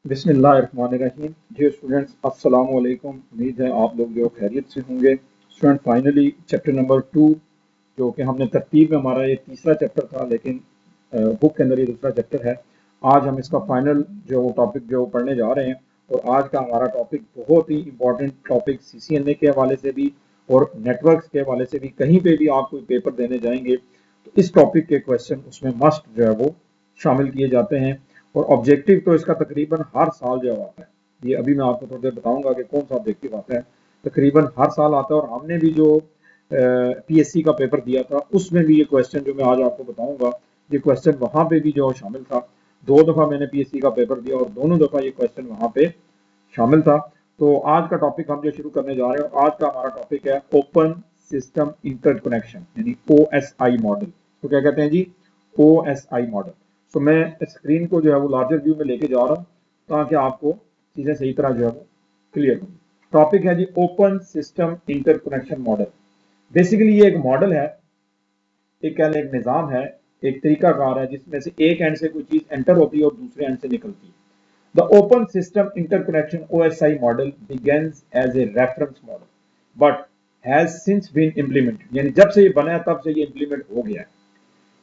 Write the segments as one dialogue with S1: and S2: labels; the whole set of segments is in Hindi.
S1: बिस्मिल्लाहिर्रहमानिर्रहीम। डियर स्टूडेंट्स, अस्सलाम वालेकुम। उम्मीद है आप लोग जो खैरियत से होंगे। स्टूडेंट, फाइनली चैप्टर नंबर 2 जो कि हमने तरतीब में, हमारा ये तीसरा चैप्टर था लेकिन बुक के अंदर ये दूसरा चैप्टर है। आज हम इसका फाइनल जो टॉपिक जो पढ़ने जा रहे हैं। और आज का हमारा टॉपिक बहुत ही इंपॉर्टेंट टॉपिक, CCNA के हवाले से भी और नेटवर्क्स के हवाले से भी। कहीं पे भी आप कोई पेपर देने जाएंगे तो इस टॉपिक के क्वेश्चन उसमें मस्ट जो है वो शामिल किए जाते हैं। और ऑब्जेक्टिव तो इसका तकरीबन हर साल जो आता है, ये अभी मैं आपको थोड़ी देर बताऊंगा कि कौन सा ऑब्जेक्टिव आता है। तकरीबन हर साल आता है और हमने भी जो PSC का पेपर दिया था उसमें भी ये क्वेश्चन जो मैं आज आपको बताऊंगा, ये क्वेश्चन वहां पे भी जो शामिल था। 2 दफा मैंने PSC का पेपर दिया और दोनों दफा ये क्वेश्चन वहां पे शामिल था। तो आज का टॉपिक हम जो शुरू करने जा रहे हैं, और आज का हमारा टॉपिक है ओपन सिस्टम इंटरकनेक्शन, यानी OSI मॉडल। तो क्या कहते हैं जी? OSI model. तो मैं स्क्रीन को जो है वो लार्जर व्यू में लेके जा रहा हूँ ताकि आपको चीजें सही तरह जो है वो क्लियर हो। टॉपिक है जी open system interconnection model. Basically ये एक मॉडल है, एक कह लें एक निज़ाम है, एक तरीकाकार है जिसमें से एक एंड से कोई चीज एंटर होती है और दूसरे एंड से निकलती है। The Open System Interconnection OSI model begins as a reference model, but has since been implemented. यानी जब से ये बना है तब से ये इम्प्लीमेंट हो गया है।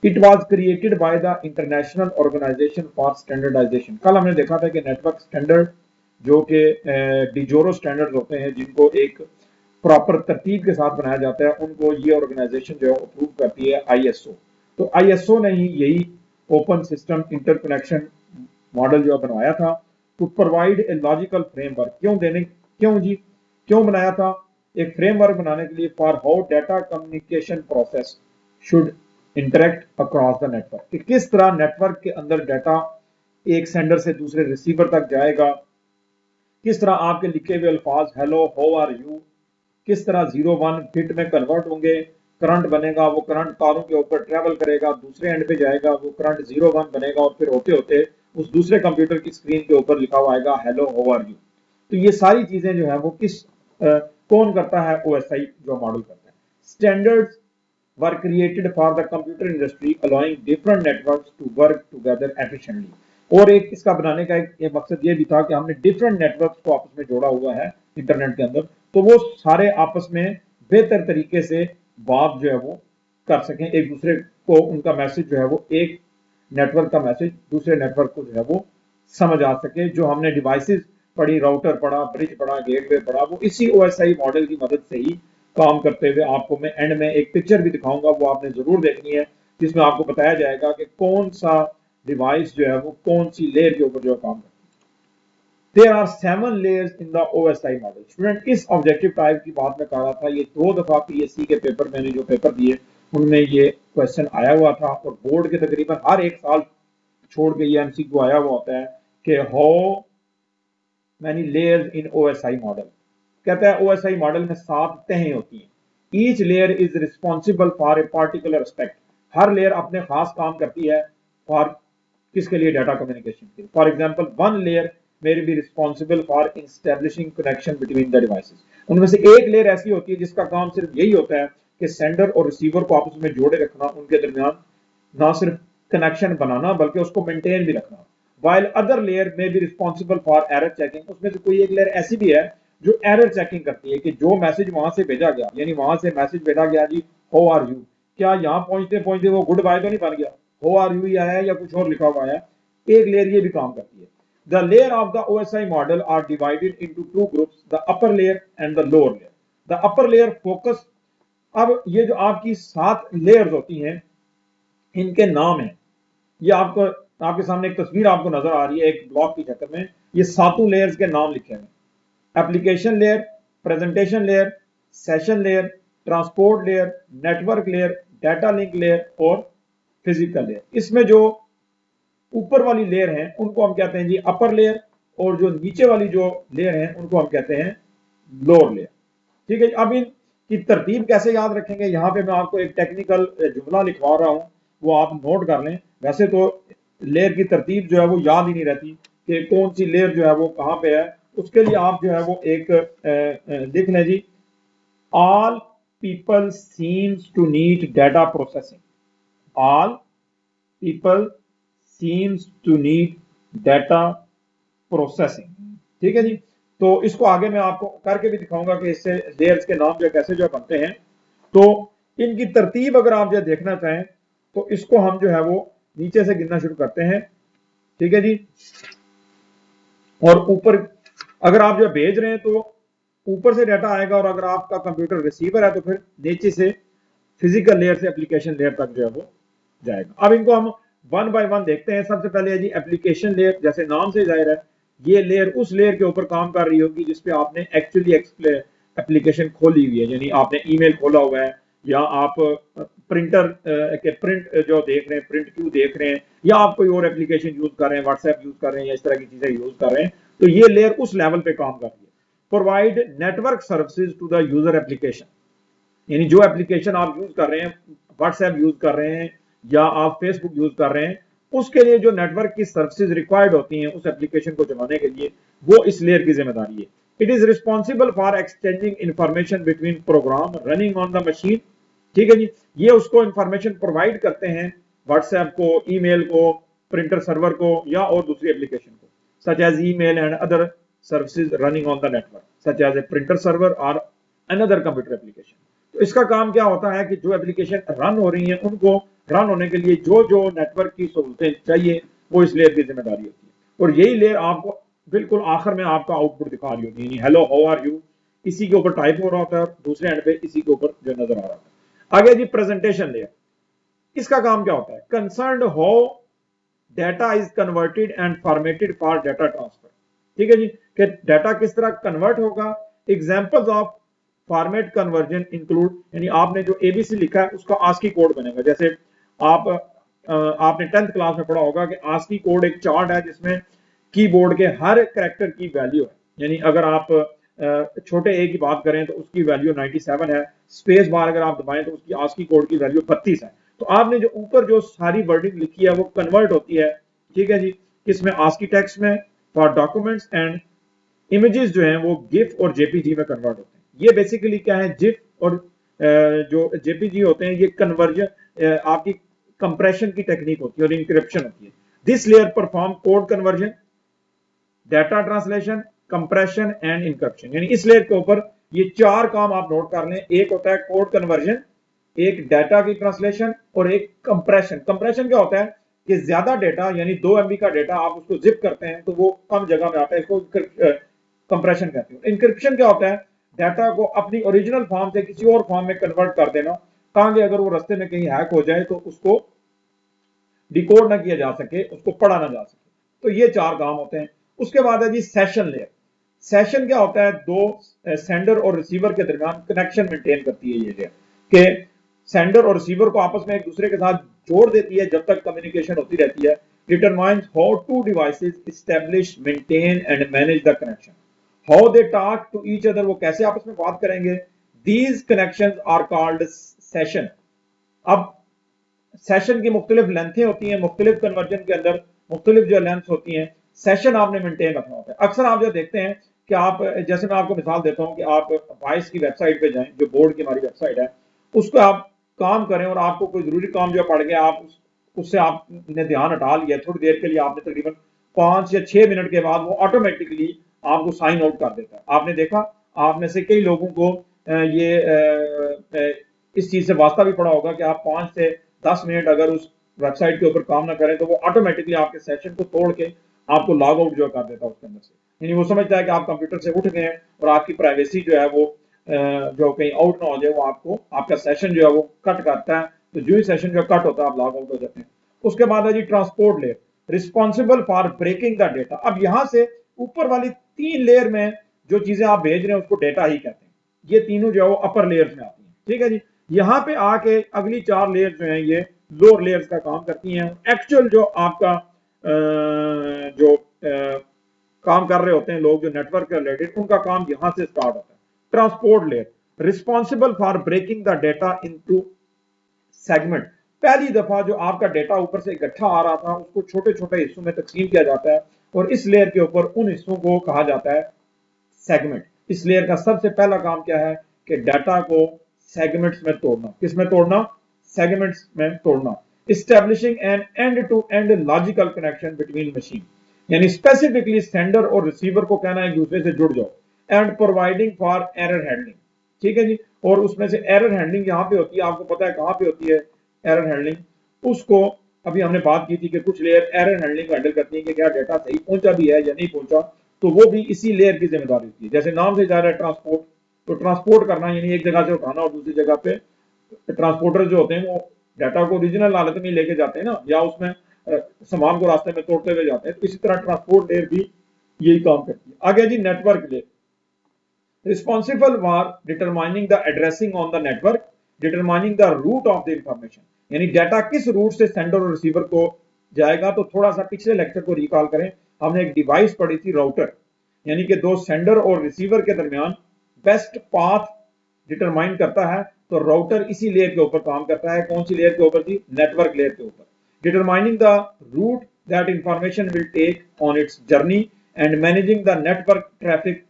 S1: It was created by the International Organization for Standardization. कल हमने देखा था कि नेटवर्क स्टैंडर्ड जो कि डिजोरो स्टैंडर्ड होते हैं, जिनको एक प्रॉपर तरतीब के साथ बनाया जाता है, उनको ये ऑर्गेनाइजेशन जो है अप्रूव करती है, ISO। तो ISO ने ही यही ओपन सिस्टम इंटरकनेक्शन मॉडल जो बनवाया था to provide a logical framework. क्यों जी, क्यों बनाया था? एक फ्रेमवर्क बनाने के लिए for how data communication process should interact across the network, कि किस तरह नेटवर्क के अंदर डाटा एक सेंडर से दूसरे रिसीवर तक जाएगा, किस तरह आपके लिखे हुए अल्फाज हेलो, हाउ आर यू, किस तरह 0-1 बिट में कन्वर्ट होंगे, करंट बनेगा, वो करंट तारों के ऊपर ट्रेवल करेगा, दूसरे एंड पे जाएगा, वो करंट 0-1 बनेगा और फिर होते होते उस दूसरे कंप्यूटर की स्क्रीन के ऊपर लिखा हुआ आएगा हेलो, हाउ आर यू। तो ये सारी चीजें जो है वो कौन करता है? OSI जो मॉडल करता है। Standards were created for the computer industry, allowing different networks to work together efficiently. और एक इसका बनाने का एक मकसद ये भी था कि हमने डिफरेंट नेटवर्क्स को आपस में जोड़ा हुआ है इंटरनेट के अंदर, तो वो सारे आपस में बेहतर तरीके से बात जो है वो कर सकें, एक दूसरे को उनका मैसेज जो है वो एक नेटवर्क का मैसेज दूसरे नेटवर्क को जो है वो समझ आ सके। जो हमने डिवाइसेस पढ़ी, राउटर पढ़ा, ब्रिज पढ़ा, गेटवे पढ़ा, वो इसी OSI मॉडल की मदद से ही काम करते हुए आपको मैं एंड में एक पिक्चर भी दिखाऊंगा, वो आपने जरूर देखनी है, जिसमें आपको बताया जाएगा कि कौन सा डिवाइस जो है वो कौन सी लेयर के ऊपर जो काम करता है। There are 7 layers in the OSI model. Student, इस ऑब्जेक्टिव टाइप की बात मैं कर रहा था, ये 2 दफा PSC के पेपर मैंने जो पेपर दिए उनमें ये क्वेश्चन आया हुआ था, और बोर्ड के तकरीबन हर एक साल छोड़ के ये MCQ आया हुआ होता है कि how many layers in OSI model. कहता है OSI मॉडल में 7 तहें होती हैं। Each layer is responsible for a particular aspect. Her layer अपने खास काम करती है फॉर किसके लिए? डाटा कम्युनिकेशन के लिए। For example, one layer may be responsible for establishing connection between the devices. उनमें से एक लेयर ऐसी होती है जिसका काम सिर्फ यही होता है कि सेंडर और रिसीवर को आपस में जोड़े रखना, उनके दरमियान ना सिर्फ कनेक्शन बनाना बल्कि उसको मेंटेन भी रखना। वाइल अदर लेयर में भी रिस्पॉन्सिबल फॉर एरर चेकिंग। उसमें से कोई एक लेयर ऐसी भी है जो एरर चेकिंग करती है कि जो मैसेज वहां से भेजा गया, यानी वहां से मैसेज भेजा गया जी हाउ आर यू, क्या यहाँ पहुंचते पहुंचते वो गुड बाय तो नहीं बन गया, हाउ आर यू ही आया है या कुछ और लिखा हुआ है। एक लेयर ये भी काम करती है। The layer of the OSI model are divided into 2 groups, the upper layer and the lower layer. The upper layer focus। अब ये जो आपकी 7 लेयर्स होती हैं, इनके नाम हैं, ये आपको आपके सामने एक तस्वीर आपको नजर आ रही है एक ब्लॉक की शक्ल में। ये 7 लेयर्स के नाम लिखे हैं। Application layer, presentation layer, session layer, transport layer, network layer, data link layer और फिजिकल लेयर। इसमें जो ऊपर वाली लेयर हैं उनको हम कहते हैं जी अपर लेयर, और जो नीचे वाली जो लेयर हैं उनको हम कहते हैं लोअर लेयर। ठीक है, अब इन की तरतीब कैसे याद रखेंगे? यहाँ पे मैं आपको एक टेक्निकल जुमला लिखवा रहा हूँ, वो आप नोट कर लें। वैसे तो लेयर की तरतीब जो है वो याद ही नहीं रहती कि कौन सी लेयर जो है वो कहाँ पे है। उसके लिए आप जो है वो एक लिख लें जी, all people seems to need data processing. All people seems to need data processing. ठीक है जी, तो इसको आगे मैं आपको करके भी दिखाऊंगा कि इससे लेयर्स के नाम जो कैसे जो बनते हैं। तो इनकी तरतीब अगर आप जो देखना चाहें तो इसको हम जो है वो नीचे से गिनना शुरू करते हैं। ठीक है जी, और ऊपर अगर आप जो भेज रहे हैं तो ऊपर से डाटा आएगा, और अगर आपका कंप्यूटर रिसीवर है तो फिर नीचे से फिजिकल लेयर से एप्लीकेशन लेयर तक जो है वो जाएगा। अब इनको हम वन बाय वन देखते हैं। सबसे पहले है जी एप्लीकेशन लेयर। जैसे नाम से जाहिर है ये लेयर उस लेयर के ऊपर काम कर रही होगी जिसपे आपने एक्चुअली एप्लीकेशन खोली हुई है, यानी आपने ईमेल खोला हुआ है, या आप प्रिंटर के प्रिंट जो देख रहे हैं, प्रिंट क्यू देख रहे हैं, या आप कोई और एप्लीकेशन यूज कर रहे हैं, व्हाट्सएप यूज कर रहे हैं, या इस तरह की चीजें यूज कर रहे हैं, तो ये लेयर उस लेवल पे काम कर रही है। Provide network services to the user application, यानी जो एप्लीकेशन आप यूज कर रहे हैं, व्हाट्सएप यूज कर रहे हैं या आप फेसबुक यूज कर रहे हैं, उसके लिए जो नेटवर्क की सर्विसेज रिक्वायर्ड होती हैं उस एप्लीकेशन को चलाने के लिए, वो इस लेयर की जिम्मेदारी है। It is responsible for exchanging information between program running on the machine. ठीक है जी, ये उसको इंफॉर्मेशन प्रोवाइड करते हैं, व्हाट्सएप को, ईमेल को, प्रिंटर सर्वर को, या और दूसरी एप्लीकेशन को, such as email and other services running on the network, such as a printer server और अनदर कंप्यूटर एप्लीकेशन। तो इसका काम क्या होता है कि जो एप्लीकेशन रन हो रही हैं उनको रन होने के लिए जो जो नेटवर्क की सहूलतें चाहिए वो इस लेयर की जिम्मेदारी होती है। और यही लेयर आपको बिल्कुल आखिर में आपका आउटपुट दिखा रही होती है, हेलो हाउ आर यू, इसी के ऊपर टाइप हो रहा होता है, दूसरे एंड पे इसी के ऊपर जो नजर आ रहा है। आगे जी प्रेजेंटेशन लेयर। इसका काम क्या होता है? Concerned how data is converted and formatted for data transfer. ठीक है जी, कि डाटा किस तरह कन्वर्ट होगा। Examples of format conversion include, यानी आपने जो एबीसी लिखा है उसका आस्की कोड बनेगा। जैसे आपने 10th क्लास में पढ़ा होगा कि आस्की कोड एक चार्ट है जिसमें कीबोर्ड के हर कैरेक्टर की वैल्यू है, यानी अगर आप छोटे ए की बात करें तो उसकी वैल्यू 97 है, स्पेस बार अगर आप दबाएं तो उसकी आस्की कोड की वैल्यू 32 है। तो आपने जो ऊपर जो सारी वर्डिंग लिखी है वो कन्वर्ट होती है, ठीक है जी, किसमें? आस्की टेक्स्ट में, फॉर डॉक्यूमेंट्स एंड इमेजेस जो हैं वो गिफ और जेपीजी में कन्वर्ट होते हैं। ये बेसिकली क्या है, जिफ और जो जेपीजी होते हैं, ये कन्वर्जन आपकी कंप्रेशन की टेक्निक होती है और इंक्रिप्शन होती है। This layer perform code conversion, data translation, compression and encryption. यानी इस लेयर के ऊपर ये चार काम आप नोट कर लें। एक होता है कोड कन्वर्जन, एक डाटा की ट्रांसलेशन, और एक कंप्रेशन। कंप्रेशन क्या होता है कि ज्यादा डेटा, यानी 2 MB का डेटा आप उसको जिप करते हैं तो वो कम जगह में आता है, इसको कंप्रेशन कहते हैं। इंक्रिप्शन क्या होता है? डाटा को अपनी ओरिजिनल फॉर्म से किसी और फॉर्म में कन्वर्ट कर देना, ताकि अगर वो रास्ते में कहीं हैक हो जाए तो उसको डिकोड ना किया जा सके, उसको पढ़ा ना जा सके। तो ये चार काम होते हैं। उसके बाद है जी सेशन लेयर। सेशन क्या होता है? दो सेंडर और रिसीवर के दरमियान कनेक्शन मेंटेन करती है ये लेयर, कि सेंडर और रिसीवर को आपस में एक दूसरे के साथ जोड़ देती है जब तक कम्युनिकेशन होती रहती है। Determines how two devices establish, maintain and manage the connection, how they talk to each other, वो कैसे आपस में बात करेंगे। These connections are called session. अब सेशन की मुख्तलिफ लेंथें होती हैं, मुख्तलिफ कन्वर्जन के अंदर मुख्तलिफ जो लेंथ होती हैं, सेशन आपने मेंटेन रखना होता है। अक्सर आप जो देखते हैं कि आप, जैसे मैं आपको मिसाल देता हूं कि आप वाइस की वेबसाइट पे जाएं, जो बोर्ड की हमारी वेबसाइट है, उस पर आप काम करें और आपको कोई जरूरी काम जो पड़ गया, आप उससे आपने ध्यान हटा लिया थोड़ी देर के लिए, आपने तकरीबन 5 या 6 मिनट के बाद वो ऑटोमेटिकली आपको साइन आउट कर देता है। आपने देखा, आप में से कई लोगों को इस चीज से वास्ता भी पड़ा होगा कि आप 5 से 10 मिनट अगर उस वेबसाइट के ऊपर काम ना करें तो वो ऑटोमेटिकली आपके सेशन को तोड़ के आपको लॉग आउट जो कर देता है उसके अंदर से। यानी वो समझता है कि आप कंप्यूटर से उठ गए हैं और आपकी प्राइवेसी जो है वो जो कहीं आउट ना हो जाए, वो आपको आपका सेशन जो है वो कट करता है। तो जो ही सेशन जो कट होता है आप लॉग आउट हो जाते हैं। उसके बाद है जी transport layer, responsible for breaking the data. अब यहां से ऊपर वाली 3 लेयर में जो चीजें आप भेज रहे हैं उसको डेटा ही कहते हैं। ये तीनों जो है वो अपर लेयर्स में आती हैं, ठीक है जी। यहां पे आके अगली 4 लेयर जो है ये लोअर लेयर्स का काम करती हैं। एक्चुअल जो आपका जो काम कर रहे होते हैं लोग जो नेटवर्क के रिलेटेड, उनका काम यहां से स्टार्ट होता है। Transport layer, responsible for breaking the data into segment. पहली दफा जो आपका डेटा ऊपर से इकट्ठा आ रहा था उसको छोटे छोटे हिस्सों में तकसीम किया जाता है, और इस लेयर के ऊपर उन हिस्सों को कहा जाता है सेगमेंट। इस लेयर का सबसे पहला काम क्या है कि डाटा को सेगमेंट्स में तोड़ना। किस में तोड़ना? सेगमेंट्स में तोड़ना। Establishing an end to end logical connection between machine. यानी स्पेसिफिकली सेंडर और रिसीवर को कहना है एक दूसरे से जुड़ जाओ, and providing for error handling. ठीक है जी, और उसमें से एरर हैंडलिंग यहाँ पे होती है, आपको पता है कहाँ पे होती है एरर हैंडलिंग, उसको अभी हमने बात की थी कि कुछ लेयर एरर हैंडलिंग को हैंडल करती है कि क्या डाटा सही पहुंचा भी है या नहीं पहुंचा, तो वो भी इसी लेयर की जिम्मेदारी होती है। जैसे नाम से जा रहा है ट्रांसपोर्ट, तो ट्रांसपोर्ट करना यानी एक जगह से उठाना और दूसरी जगह पे, ट्रांसपोर्टर जो होते हैं वो डाटा को ओरिजिनल हालत में लेके जाते हैं ना, या उसमें सामान को रास्ते में तोड़ते हुए जाते हैं, तो इसी तरह ट्रांसपोर्ट लेयर भी यही काम करती है। आगे G network layer, responsible for determining the addressing on the network, determining the route of the information, यानी डाटा किस रूट से सेंडर और रिसीवर को जाएगा। तो थोड़ा सा पिछले लेक्चर को रिकॉल करें, हमने एक डिवाइस पढ़ी थी राउटर, यानी कि दो सेंडर और रिसीवर के दरमियान बेस्ट पाथ डिटरमाइन करता है, तो राउटर इसी लेयर के ऊपर काम करता है। कौन सी लेयर के ऊपर थी? नेटवर्क लेयर के ऊपर। Determining the route that information will take on its journey and managing the network traffic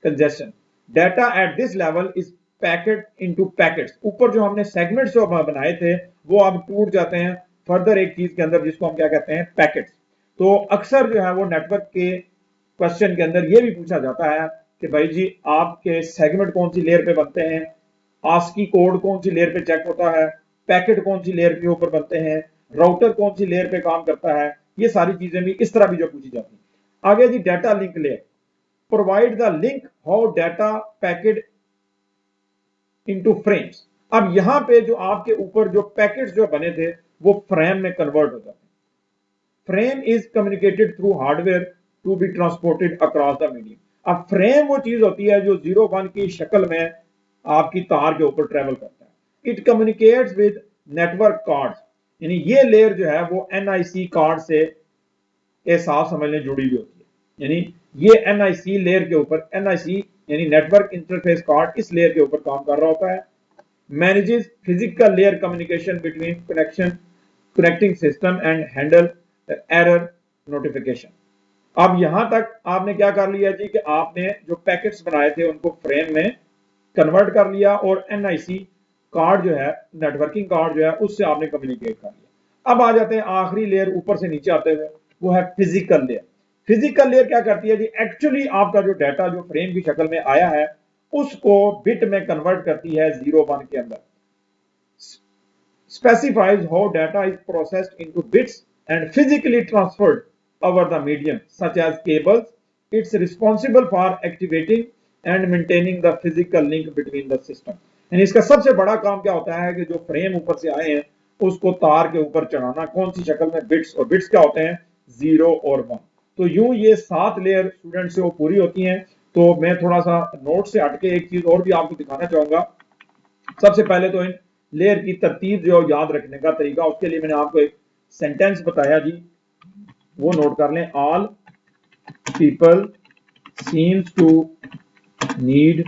S1: congestion. Data at this level is packet into packets. ऊपर जो हमने सेगमेंट्स जो बनाए थे वो अब टूट जाते हैं फर्दर एक चीज के अंदर, जिसको हम क्या कहते हैं? पैकेट्स। तो अक्सर जो है वो नेटवर्क के क्वेश्चन के अंदर ये भी पूछा जाता है कि भाई जी आपके सेगमेंट कौन सी लेयर पे बनते हैं, आस्की कोड कौन सी लेयर पे चेक होता है, पैकेट कौन सी लेयर के ऊपर बनते हैं, राउटर कौन सी लेयर पे काम करता है, ये सारी चीजें भी इस तरह भी जो पूछी जाती है। आगे जी data link layer, provide the link how data packet into frames. अब यहां पे जो आपके ऊपर जो पैकेट्स जो बने थे वो फ्रेम में कन्वर्ट हो जाते हैं। Frame is communicated through hardware to be transported across the medium. अब फ्रेम वो चीज होती है जो 0-1 की शक्ल में आपकी तार के ऊपर ट्रेवल करता है। It communicates with network cards, यानी ये लेयर जो है वो एनआईसी कार्ड से साफ समझने जुड़ी हुई होती है। यानी ये एनआईसी लेयर के ऊपर, एनआईसी यानी नेटवर्क इंटरफेस कार्ड इस लेयर के ऊपर काम कर रहा होता है। Manages physical layer communication between connecting system and handle error notification. अब यहां तक आपने क्या कर लिया जी कि आपने जो पैकेट्स बनाए थे उनको फ्रेम में कन्वर्ट कर लिया और एनआईसी कार्ड जो है, नेटवर्किंग कार्ड जो है, उससे आपने कम्युनिकेट कर लिया। अब आ जाते हैं आखिरी लेयर ऊपर से नीचे आते हुए, वो है फिजिकल लेयर। फिजिकल लेयर क्या करती है जी? एक्चुअली आपका जो डाटा जो फ्रेम की शक्ल में आया है उसको बिट में कन्वर्ट करती है 0-1 के अंदर। specifies how data is processed into bits and physically transferred over the medium such as cables. It's responsible for activating and maintaining the physical link between the system. यानी इसका सबसे बड़ा काम क्या होता है कि जो फ्रेम ऊपर से आए हैं उसको तार के ऊपर चढ़ाना। कौन सी शक्ल में? बिट्स। और बिट्स क्या होते हैं? 0 और 1। तो यूं ये 7 लेयर स्टूडेंट से वो पूरी होती हैं। तो मैं थोड़ा सा नोट से हटके एक चीज और भी आपको दिखाना चाहूंगा। सबसे पहले तो इन लेयर की तरतीब जो याद रखने का तरीका, उसके लिए मैंने आपको एक सेंटेंस बताया जी, वो नोट कर लें। All people seems to need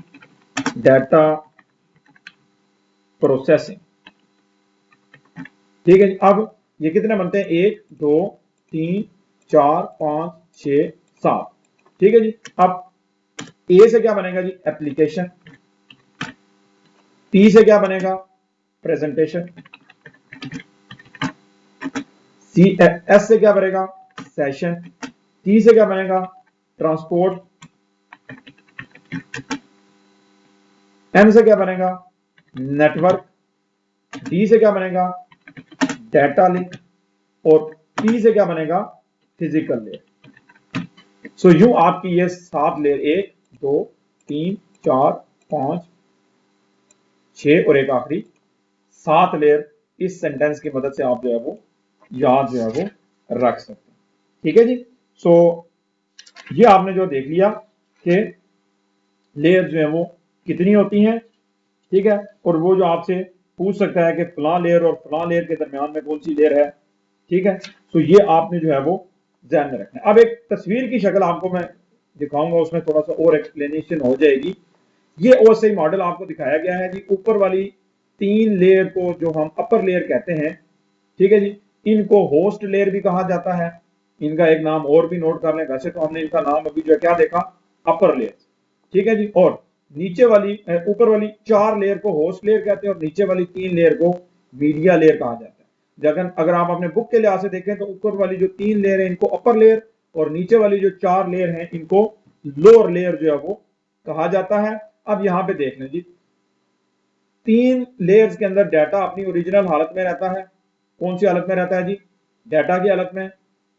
S1: data processing. ठीक है जी। अब ये कितने बनते हैं? 1 2 3 4 5 6 7। ठीक है जी। अब ए से क्या बनेगा जी? एप्लीकेशन। पी से क्या बनेगा? प्रेजेंटेशन। एस से क्या बनेगा? सेशन। टी से क्या बनेगा? ट्रांसपोर्ट। एम से क्या बनेगा? नेटवर्क। डी से क्या बनेगा? Data link. और पी से क्या बनेगा? Physical layer. सो यूं आपकी ये 7 लेयर, 1 2 3 4 5 6 और एक आखिरी 7 लेयर, इस सेंटेंस की मदद से आप जो है वो याद जो है वो रख सकते हैं। ठीक है जी। सो ये आपने जो देख लिया कि लेयर जो है वो कितनी होती हैं। ठीक है। और वो जो आपसे पूछ सकता है कि फलां लेयर और फलां लेयर के दरमियान में कौन सी लेयर है। ठीक है। तो ये आपने जो है वो ध्यान में रखना है। अब एक तस्वीर की शक्ल आपको मैं दिखाऊंगा, उसमें थोड़ा सा और एक्सप्लेनेशन हो जाएगी। ये ओएसआई मॉडल आपको दिखाया गया है जी। ऊपर वाली 3 लेयर को जो हम अपर लेयर कहते हैं, ठीक है जी, इनको होस्ट लेयर भी कहा जाता है। इनका एक नाम और भी नोट कर लें, वैसे तो हमने इनका नाम अभी जो है क्या देखा? Upper layer. ठीक है जी। और नीचे वाली ऊपर वाली 4 लेयर को होस्ट लेयर कहते हैं और नीचे वाली 3 लेयर को मीडिया लेयर कहा जाता है। अगर आप अपने बुक के लिहाज से देखें तो ऊपर वाली जो 3 लेयर है इनको अपर लेयर और नीचे वाली जो 4 लेयर हैं इनको लोअर लेयर जो है वो कहा जाता है। अब यहां पे देख लें जी, 3 लेयर्स के अंदर डाटा अपनी ओरिजिनल हालत में रहता है। कौन सी हालत में रहता है जी? डाटा की हालत में।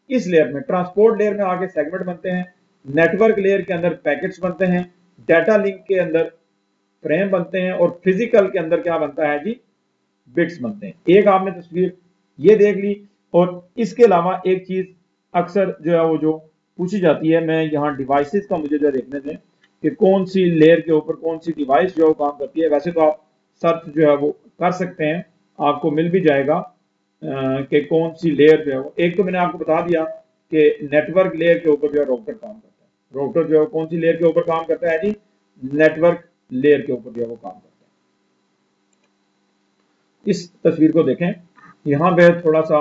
S1: इस लेयर में ट्रांसपोर्ट लेयर में आगे सेगमेंट बनते हैं, नेटवर्क लेयर के अंदर पैकेट्स बनते हैं, डाटा लिंक के अंदर फ्रेम बनते हैं और फिजिकल के अंदर क्या बनता है जी? बिट्स बनते हैं। एक आपने तस्वीर ये देख ली। और इसके अलावा एक चीज अक्सर जो है वो जो पूछी जाती है, मैं यहाँ डिवाइसेस का मुझे जो देखने दें कि कौन सी लेयर के ऊपर कौन सी डिवाइस जो है काम करती है। वैसे तो आप सर्च जो है वो कर सकते हैं, आपको मिल भी जाएगा कि कौन सी लेयर जो है वो। एक तो मैंने आपको बता दिया कि नेटवर्क लेयर के ऊपर जो है राउटर काम करता है। राउटर जो है कौन सी लेयर के ऊपर काम करता है जी? नेटवर्क लेयर के ऊपर जो है वो काम करता है। इस तस्वीर को देखें, यहां पे थोड़ा सा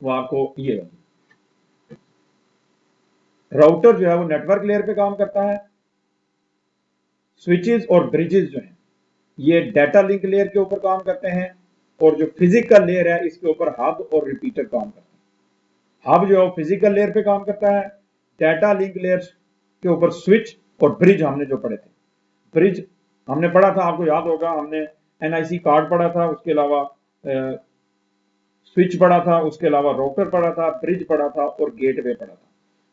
S1: वो आपको ये राउटर जो है वो नेटवर्क लेयर पे काम करता है। स्विचेस और ब्रिजेस जो हैं ये डाटा लिंक लेयर के ऊपर काम करते हैं। और जो फिजिकल लेयर है इसके ऊपर हब और रिपीटर काम करते हैं। हब जो है फिजिकल लेयर पे काम करता है, डाटा लिंक लेयर के ऊपर स्विच और ब्रिज हमने जो पढ़े थे। ब्रिज हमने पढ़ा था, आपको याद होगा, हमने एनआईसी कार्ड पढ़ा था, उसके अलावा स्विच पढ़ा था, उसके अलावा राउटर पढ़ा था, ब्रिज पढ़ा था और गेटवे पढ़ा था।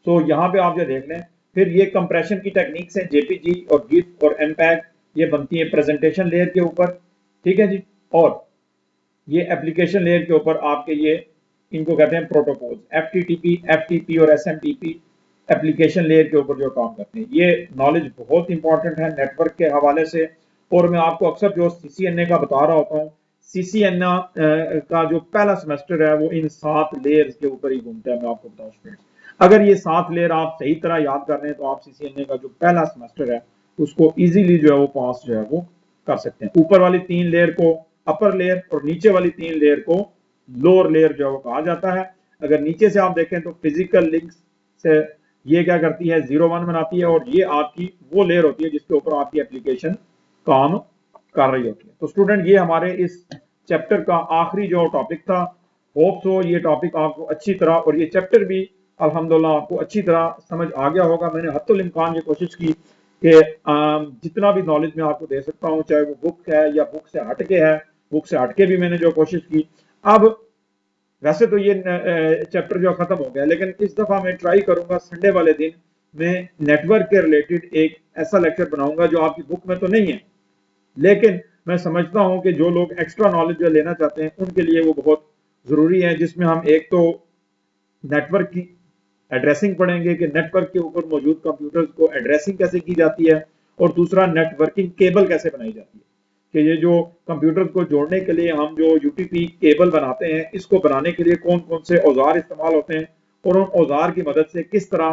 S1: तो यहाँ पे आप जो देख लें, फिर ये कंप्रेशन की टेक्निक्स है, जेपीजी और गिफ और एमपैग, ये बनती है प्रेजेंटेशन लेयर के ऊपर, ठीक है जी। और ये एप्लीकेशन लेयर के ऊपर आपके ये इनको कहते हैं प्रोटोकॉल्स, एफटीपी और एसएमटीपी एप्लीकेशन लेयर के ऊपर जो काम करते हैं। ये नॉलेज बहुत इंपॉर्टेंट है नेटवर्क के हवाले से। और मैं आपको अक्सर जो सीसीएनए का बता रहा होता हूँ, सीसीएनए का जो पहला सेमेस्टर है वो इन 7 लेयर्स के ऊपर ही घूमता है। मैं आपको बताऊं स्टूडेंट्स, अगर ये 7 लेयर आप सही तरह याद कर रहे हैं तो आप सीसीएनए का जो पहला सेमेस्टर है उसको इजीली जो है वो पास जो है वो कर सकते हैं। ऊपर वाली 3 लेयर को अपर लेयर और नीचे वाली 3 लेयर को लोअर लेयर जो है वो कहा जाता है। अगर नीचे से आप देखें तो फिजिकल लिंक्स से ये क्या करती है, 0-1 बनाती है और ये आपकी वो लेयर होती है जिसके ऊपर आपकी एप्लीकेशन काम कर रही होती है। तो स्टूडेंट ये हमारे इस चैप्टर का आखिरी जो टॉपिक था। होप सो ये टॉपिक आपको अच्छी तरह और ये चैप्टर भी अल्हम्दुलिल्लाह आपको अच्छी तरह समझ आ गया होगा। मैंने हत्तुल इम्कान ये कोशिश की कि जितना भी नॉलेज मैं आपको दे सकता हूँ, चाहे वो बुक है या बुक से हटके है, बुक से हटके भी मैंने जो कोशिश की। अब वैसे तो ये चैप्टर जो खत्म हो गया, लेकिन इस दफा मैं ट्राई करूंगा संडे वाले दिन मैं नेटवर्क के रिलेटेड एक ऐसा लेक्चर बनाऊंगा जो आपकी बुक में तो नहीं है, लेकिन मैं समझता हूं कि जो लोग एक्स्ट्रा नॉलेज जो लेना चाहते हैं उनके लिए वो बहुत जरूरी है। जिसमें हम एक तो नेटवर्क की एड्रेसिंग पढ़ेंगे कि नेटवर्क के ऊपर मौजूद कंप्यूटर्स को एड्रेसिंग कैसे की जाती है, और दूसरा नेटवर्किंग केबल कैसे बनाई जाती है कि ये जो कंप्यूटर्स को जोड़ने के लिए हम जो यूटीपी केबल बनाते हैं, इसको बनाने के लिए कौन कौन से औजार इस्तेमाल होते हैं और उन औजार की मदद से किस तरह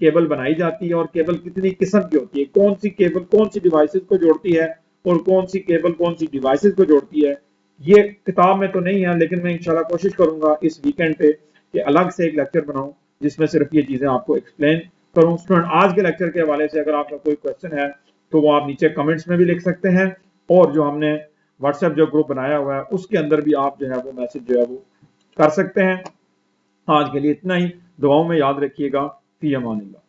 S1: केबल बनाई जाती है और केबल कितनी किस्म की होती है, कौन सी केबल कौन सी डिवाइसेस को जोड़ती है और कौन सी केबल कौन सी डिवाइसेस को जोड़ती है। ये किताब में तो नहीं है, लेकिन मैं इंशाल्लाह कोशिश करूंगा इस वीकेंड पे कि अलग से एक लेक्चर बनाऊं जिसमें सिर्फ ये चीजें आपको एक्सप्लेन करूं। स्टूडेंट आज के लेक्चर के हवाले से अगर आपका कोई क्वेश्चन है तो वो आप नीचे कमेंट्स में भी लिख सकते हैं, और जो हमने व्हाट्सएप जो ग्रुप बनाया हुआ है उसके अंदर भी आप जो है वो मैसेज जो है वो कर सकते हैं। आज के लिए इतना ही, दुआओं में याद रखिएगा। फी अमानिल्लाह।